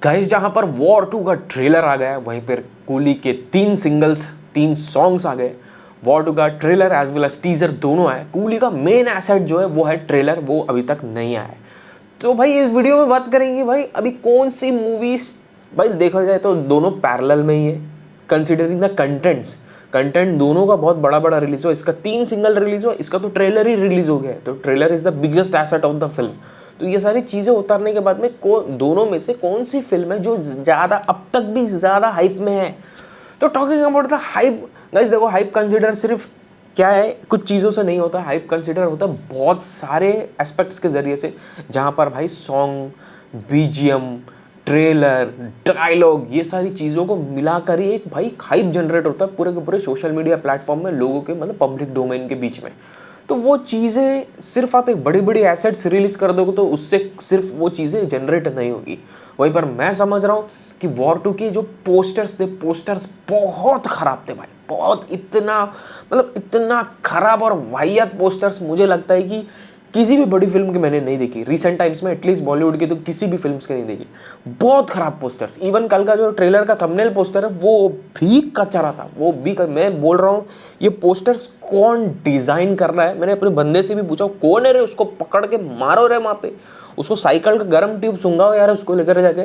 Guys जहां पर war 2 का ट्रेलर आ गया है वहीं पर कूली के 3 सिंगल्स 3 सॉन्ग्स आ गए। वॉर 2 का trailer as well as teaser दोनों आए। कूली का मेन एसेट जो है वो है ट्रेलर, वो अभी तक नहीं आया है। तो भाई इस वीडियो में बात करेंगे भाई अभी कौन सी मूवीज, भाई देखा जाए तो दोनों पैरेलल में ही है कंसिडरिंग द कंटेंट्स। कंटेंट दोनों का बहुत बड़ा बड़ा रिलीज हुआ, इसका 3 सिंगल रिलीज हुआ, इसका तो ट्रेलर ही रिलीज हो गया है। तो trailer is the biggest asset of the film. तो ये सारी चीजें उतारने के बाद में दोनों में से कौन सी फिल्म है जो ज्यादा अब तक भी ज्यादा हाइप में है। तो talking about the hype, guys देखो हाइप कंसिडर सिर्फ क्या है, कुछ चीज़ों से नहीं होता। हाइप कंसिडर होता है बहुत सारे एस्पेक्ट्स के ज़रिए से, जहाँ पर भाई सॉन्ग, बीजीएम, ट्रेलर, डायलॉग, ये सारी चीज़ों को मिलाकर ही एक भाई हाइप जनरेट होता है पूरे के पूरे सोशल मीडिया प्लेटफॉर्म में, लोगों के मतलब पब्लिक डोमेन के बीच में। तो वो चीज़ें सिर्फ आप एक बड़ी बड़ी एसेट्स रिलीज कर दोगे तो उससे सिर्फ वो चीज़ें जनरेट नहीं होगी। वहीं पर मैं समझ रहा हूँ कि वॉर 2 के जो पोस्टर्स थे, पोस्टर्स बहुत ख़राब थे भाई, बहुत इतना खराब और वाहियात पोस्टर्स मुझे लगता है कि किसी भी बड़ी फिल्म की मैंने नहीं देखी रिसेंट टाइम्स में, एटलीस्ट बॉलीवुड की तो किसी भी फिल्म की नहीं देखी। बहुत खराब पोस्टर्स। इवन कल का जो ट्रेलर का थंबनेल पोस्टर है वो भी कचरा था, वो भी मैं बोल रहा हूँ ये पोस्टर्स कौन डिजाइन कर रहा है। मैंने अपने बंदे से भी पूछा कौन है रे, उसको पकड़ के मारो रे वहाँ पे, उसको साइकिल का गर्म ट्यूब सूंघाओ यार उसको लेकर जाके।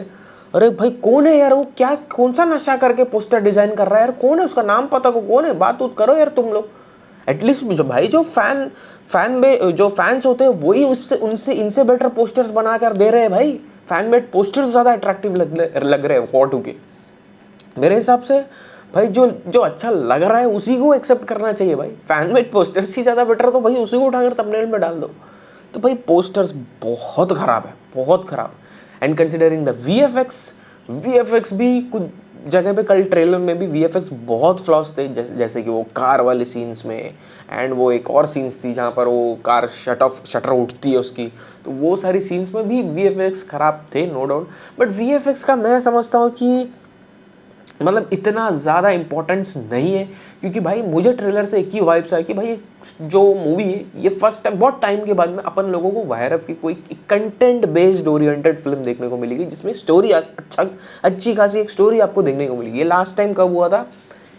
अरे भाई कौन है यार वो, क्या कौन सा नशा करके पोस्टर डिजाइन कर रहा है यार, कौन है, उसका नाम पता को कौन है, बात उत करो यार तुम लोग। एटलीस्ट जो भाई जो जो फैंस होते हैं वही उससे उनसे इनसे बेटर पोस्टर्स बनाकर दे रहे हैं भाई। फैन मेड पोस्टर्स ज़्यादा अट्रैक्टिव लग रहे हैं वॉर 2 के मेरे हिसाब से। भाई जो जो अच्छा लग रहा है उसी को एक्सेप्ट करना चाहिए भाई। फैन मेड पोस्टर्स ही ज़्यादा बेटर, तो भाई उसी को उठाकर थंबनेल में डाल दो। तो भाई पोस्टर्स बहुत ख़राब है, बहुत ख़राब। एंड कंसिडरिंग द वीएफएक्स भी कुछ जगह पे, कल ट्रेलर में भी वीएफएक्स बहुत फ्लॉस थे, जैसे कि वो कार वाले सीन्स में, एंड वो एक और सीन्स थी जहाँ पर वो कार शटर उठती है उसकी, तो वो सारी सीन्स में भी वीएफएक्स ख़राब थे नो डाउट। बट वीएफएक्स का मैं समझता हूँ कि मतलब इतना ज़्यादा इम्पोर्टेंस नहीं है, क्योंकि भाई मुझे ट्रेलर से एक ही वाइब्स आया कि भाई जो मूवी है ये फर्स्ट टाइम बहुत टाइम के बाद में अपन लोगों को वायरफ की कोई कंटेंट बेस्ड ओरिएंटेड फिल्म देखने को मिलेगी, जिसमें स्टोरी अच्छी खासी एक स्टोरी आपको देखने को मिलेगी। ये लास्ट टाइम कब हुआ था,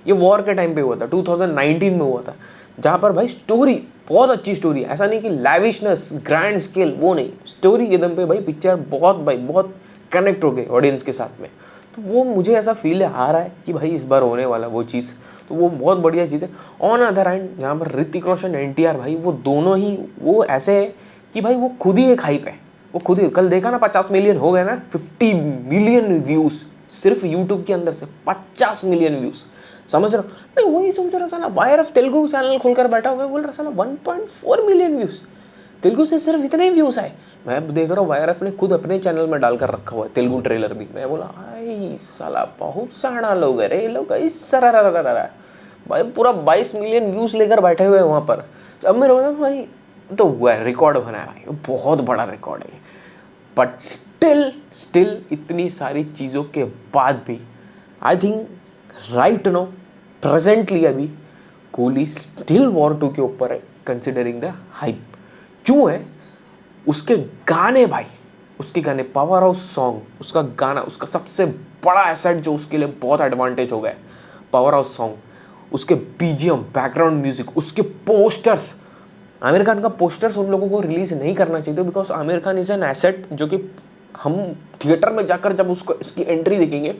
ये वॉर के टाइम पे हुआ था, 2019 में हुआ था, जहाँ पर भाई स्टोरी बहुत अच्छी स्टोरी है। ऐसा नहीं कि लैविशनेस ग्रैंड स्केल, वो नहीं, स्टोरी के दम पे भाई पिक्चर बहुत कनेक्ट हो गई ऑडियंस के साथ में। तो वो मुझे ऐसा फील आ रहा है कि भाई इस बार होने वाला वो चीज़, तो वो बहुत बढ़िया चीज़ है। ऑन अदर हैंड यहाँ पर ऋतिक रोशन एनटीआर भाई वो दोनों ही वो ऐसे है कि भाई वो खुद ही एक हाइप है, वो खुद ही। कल देखा ना 50 मिलियन हो गए ना, 50 मिलियन व्यूज़ सिर्फ यूट्यूब के अंदर से, 50 मिलियन व्यूज़। समझ रहा हूँ मैं, वही सोच रहा साला वायरफ तेलुगु चैनल खोलकर बैठा हुआ, बोल रहा साला 1.4 मिलियन व्यूज़, तेलुगु से सिर्फ इतने ही व्यूज़ आए। मैं देख रहा हूँ वायरफ ने खुद अपने चैनल में डालकर रखा हुआ है तेलुगु ट्रेलर भी। मैं बोला आई साला बहुत सारा लोग है रे ये लोग, इस सरा भाई पूरा 22 मिलियन व्यूज़ लेकर बैठे हुए हैं वहाँ पर। अब मेरे बोला भाई तो हुआ है, रिकॉर्ड बना है भाई, बहुत बड़ा रिकॉर्ड है। बट स्टिल इतनी सारी चीज़ों के बाद भी I think right now presently अभी कूली स्टिल वॉर 2 के ऊपर है कंसिडरिंग द हाइप। क्यों है, उसके गाने भाई, उसके गाने, पावर हाउस सॉन्ग, उसका गाना, उसका सबसे बड़ा एसेट जो उसके लिए बहुत एडवांटेज हो गया है, पावर हाउस सॉन्ग, उसके बीजीएम, बैकग्राउंड म्यूजिक, उसके पोस्टर्स। आमिर खान का पोस्टर्स उन लोगों को रिलीज नहीं करना चाहिए, because Aamir Khan is an asset जो कि हम थिएटर में जाकर जब उसको इसकी एंट्री देखेंगे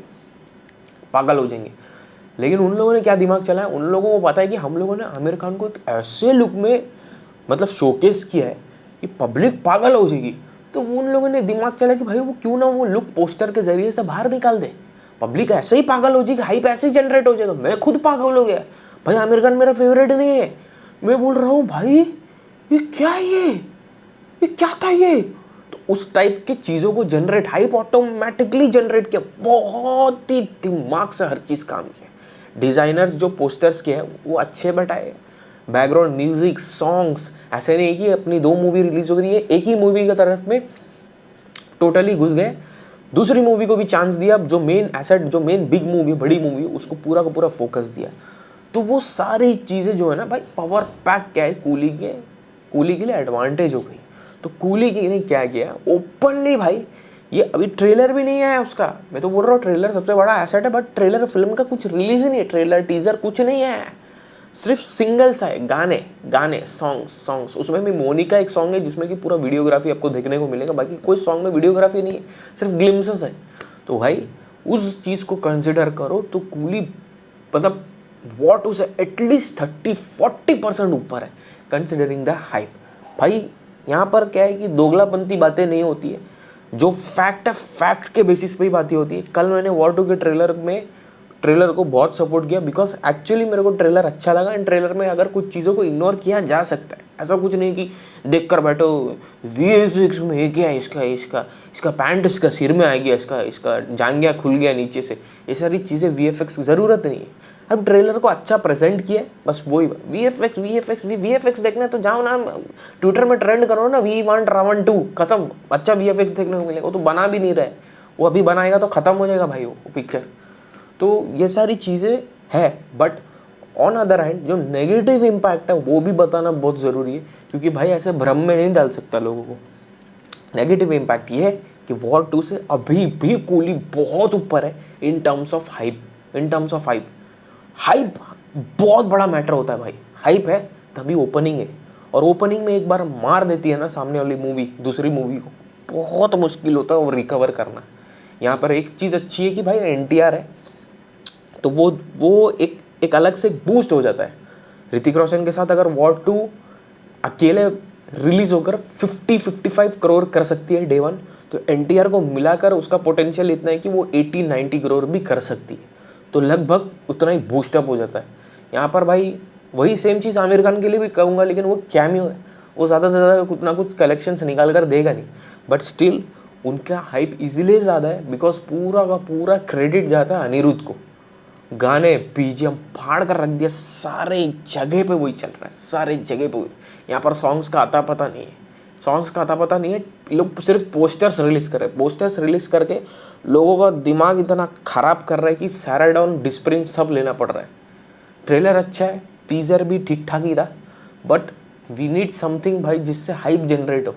पागल हो जाएंगे। लेकिन उन लोगों ने क्या दिमाग चलाया, उन लोगों को पता है कि हम लोगों ने आमिर खान को एक ऐसे लुक में मतलब शोकेस किया है कि पब्लिक पागल हो जाएगी। तो उन लोगों ने दिमाग चला कि भाई वो क्यों ना वो लुक पोस्टर के जरिए से बाहर निकाल दे, पब्लिक ऐसे ही पागल हो जाएगी, हाइप ऐसे ही जनरेट हो जाएगा। मैं खुद पागल हो गया भाई, आमिर खान मेरा फेवरेट नहीं है। मैं बोल रहा हूँ भाई ये क्या है, ये क्या था ये। तो उस टाइप की चीज़ों को जनरेट, हाइप ऑटोमेटिकली जनरेट किया, बहुत ही दिमाग से हर चीज़ काम किया। डिज़ाइनर्स जो पोस्टर्स के हैं वो अच्छे बैठाए, बैकग्राउंड म्यूजिक, सॉन्ग्स, ऐसे नहीं कि अपनी 2 मूवी रिलीज हो रही है एक ही मूवी की तरफ में टोटली घुस गए, दूसरी मूवी को भी चांस दिया, जो मेन एसेट, जो मेन बिग मूवी, बड़ी मूवी, उसको पूरा का पूरा फोकस दिया। तो वो सारी चीज़ें जो है ना भाई पावर पैक क्या है कूली के लिए एडवांटेज हो गई। तो कूली की ने क्या किया, ओपनली भाई ये अभी ट्रेलर भी नहीं आया उसका, मैं तो बोल रहा हूँ ट्रेलर सबसे बड़ा एसेट है, बट ट्रेलर फिल्म का कुछ रिलीज ही नहीं है, ट्रेलर टीजर कुछ नहीं है, सिर्फ सिंगल्स आए, गाने गाने सॉन्ग्स। उसमें भी मोनिका एक सॉन्ग है जिसमें कि पूरा वीडियोग्राफी आपको देखने को मिलेगा, बाकी कोई सॉन्ग में वीडियोग्राफी नहीं है, सिर्फ ग्लिम्सेस है। तो भाई उस चीज़ को कंसिडर करो तो कूली मतलब वॉट उसे एटलीस्ट 30-40% ऊपर है कंसिडरिंग द हाइप। भाई यहाँ पर क्या है कि दोगलापंती बातें नहीं होती है, जो फैक्ट है फैक्ट के बेसिस पे ही बातें होती है। कल मैंने वॉर 2 के ट्रेलर को बहुत सपोर्ट किया बिकॉज एक्चुअली मेरे को ट्रेलर अच्छा लगा, एंड ट्रेलर में अगर कुछ चीज़ों को इग्नोर किया जा सकता है, ऐसा कुछ नहीं कि देख कर बैठो VFX में ये क्या है, इसका पैंट इसका सिर में आ गया, इसका जांघिया खुल गया नीचे से, ये सारी चीज़ें VFX ज़रूरत नहीं है। अब ट्रेलर को अच्छा प्रेजेंट किया, बस वही VFX देखना है तो जाओ ना ट्विटर में ट्रेंड करो ना, वी वांट रावण 2, खत्म, अच्छा VFX देखने को मिलेगा। वो तो बना भी नहीं रहा है, वो अभी बनाएगा तो ख़त्म हो जाएगा भाई वो पिक्चर। तो ये सारी चीज़ें है, बट ऑन अदर हैंड जो नेगेटिव इम्पैक्ट है वो भी बताना बहुत ज़रूरी है, क्योंकि भाई ऐसे भ्रम में नहीं डाल सकता लोगों को। नेगेटिव इम्पैक्ट ये है कि वॉर 2 से अभी भी कूली बहुत ऊपर है in terms of hype. Hype बहुत बड़ा मैटर होता है भाई, हाइप है तभी ओपनिंग है, और ओपनिंग में एक बार मार देती है ना सामने वाली मूवी दूसरी मूवी को, बहुत मुश्किल होता है वो रिकवर करना। यहाँ पर एक चीज़ अच्छी है कि भाई NTR है, तो वो एक अलग से बूस्ट हो जाता है। ऋतिक रोशन के साथ अगर वॉर 2 अकेले रिलीज होकर 50-55 करोड़ कर सकती है डे 1, तो NTR को मिलाकर उसका पोटेंशियल इतना है कि वो 80-90 करोड़ भी कर सकती है, तो लगभग उतना ही बूस्टअप हो जाता है। यहाँ पर भाई वही सेम चीज़ आमिर खान के लिए भी कहूँगा, लेकिन वो कैमियो है, वो ज़्यादा से ज़्यादा कुछ ना कुछ कलेक्शंस निकाल कर देगा नहीं, बट स्टिल उनका हाइप इजीलिए ज़्यादा है बिकॉज पूरा का पूरा क्रेडिट जाता है अनिरुद्ध को। गाने BGM फाड़ कर रख दिया, सारे जगह पे वही चल रहा है, सारे जगह पे वही। यहाँ पर सॉन्ग्स का आता पता नहीं है, लोग सिर्फ पोस्टर्स रिलीज करके लोगों का दिमाग इतना ख़राब कर रहा है कि सैराडॉन डिस्प्रिन सब लेना पड़ रहा है। ट्रेलर अच्छा है, टीजर भी ठीक ठाक ही था, बट वी नीड समथिंग भाई जिससे हाइप जनरेट हो।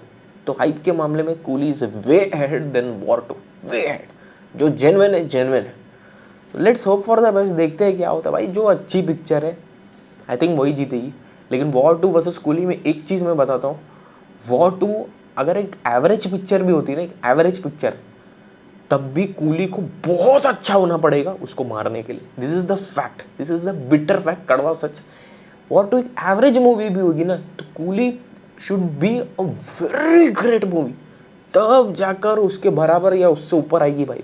तो हाइप के मामले में Coolie is way ahead than War 2, way ahead. जो जेन्युइन है। Let's hope for the best, देखते हैं क्या होता है भाई। जो अच्छी पिक्चर है आई थिंक वही जीतेगी। लेकिन वॉर 2 वर्सेस कूली में एक चीज़ मैं बताता हूँ, वॉर 2 अगर एक एवरेज पिक्चर भी होती है ना, एक एवरेज पिक्चर, तब भी कूली को बहुत अच्छा होना पड़ेगा उसको मारने के लिए। This is the fact, this is the bitter fact, कड़वा सच। वॉर 2 एक एवरेज मूवी भी होगी ना, तो coolie should be a very great movie, तब जाकर उसके बराबर या उससे ऊपर आएगी भाई।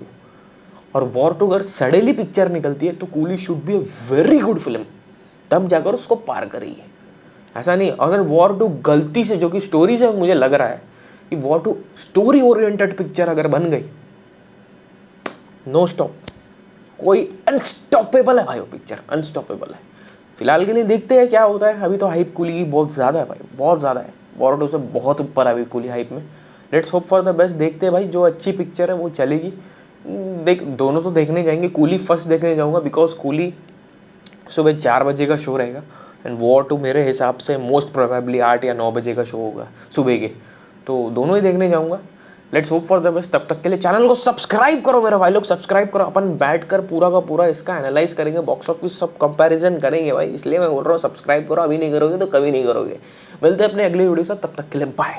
और वॉर 2 अगर सडनली पिक्चर निकलती है तो coolie should be a very good film, तब जाकर उसको पार करेगी। ऐसा नहीं अगर वॉर 2 गलती से, जो कि स्टोरी से मुझे लग रहा है कि वॉर 2 स्टोरी ओरिएंटेड पिक्चर अगर बन गई, नो स्टॉप, कोई अनस्टॉपेबल है भाई, वो पिक्चर अनस्टॉपेबल है। फिलहाल के लिए देखते हैं क्या होता है। अभी तो हाइप कूली की बहुत ज़्यादा है भाई, बहुत ज़्यादा है, वॉर 2 से बहुत ऊपर है अभी कूली हाइप में। Let's hope for the best, देखते हैं भाई, जो अच्छी पिक्चर है वो चलेगी। दोनों तो देखने जाएंगे, कूली फर्स्ट देखने जाऊँगा बिकॉज कूली सुबह 4 बजे का शो रहेगा, एंड वॉर 2 मेरे हिसाब से मोस्ट प्रोबेबली 8 या 9 बजे का शो होगा सुबह के, तो दोनों ही देखने जाऊँगा। Let's hope for the best. तब तक के लिए चैनल को सब्सक्राइब करो मेरे भाई लोग, सब्सक्राइब करो। अपन बैठकर पूरा का पूरा इसका एनालाइज करेंगे, बॉक्स ऑफिस सब कंपैरिजन करेंगे भाई, इसलिए मैं बोल रहा हूँ सब्सक्राइब करो। अभी नहीं करोगे तो कभी नहीं करोगे। मिलते हैं अपने अगली वीडियो से, तब तक के लिए बाय।